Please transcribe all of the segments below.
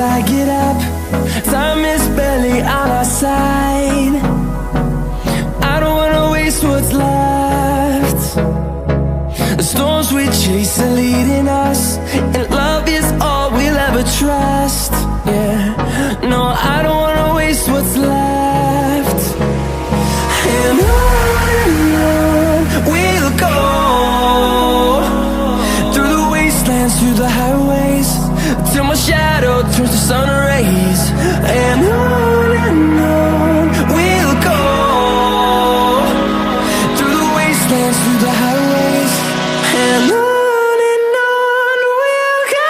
I get up. Time is barely on our side. I don't wanna waste what's left. The storms we chase are leading us, and love is all we'll ever trust. Yeah, no, I don't wanna waste what's left. And on we'll go, through the wastelands, through the highways, till my shadow turns to sun rays. And on we'll go, through the wastelands, through the highways, and on we'll go.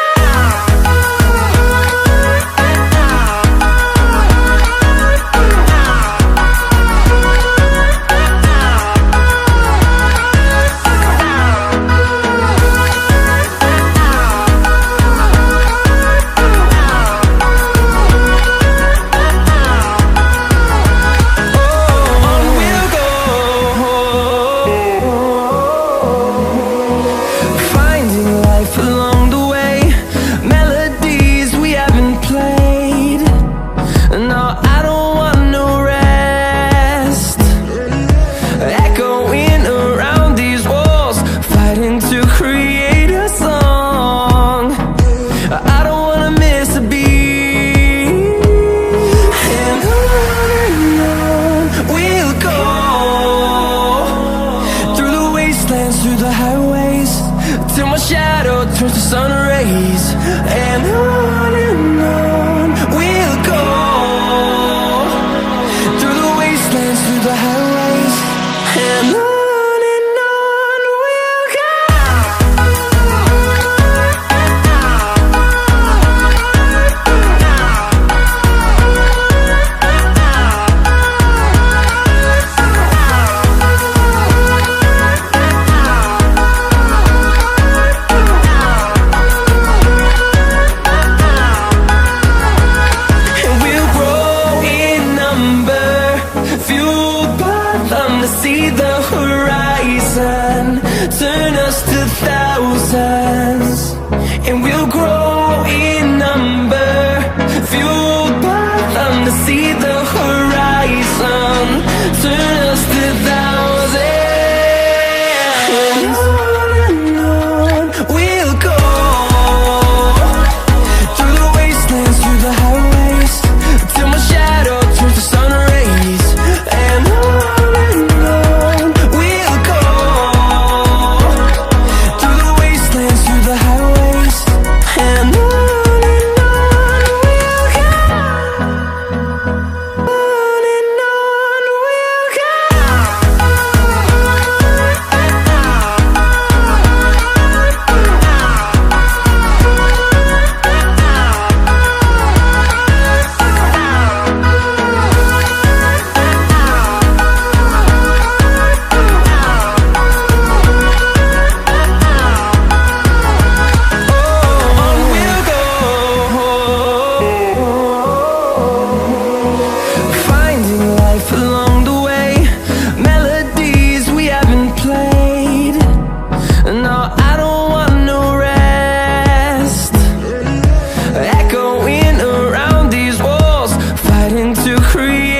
Through the highways, till my shadow turns to sun rays. And on we'll go, through the wastelands, through the highways, and on. See the horizon turn us to thousands, and we'll grow in number, fueled by them. To see the horizon turn us to thousands, and on we'll go, through the wastelands, through the highways, till my shadow turns to sun rays. And create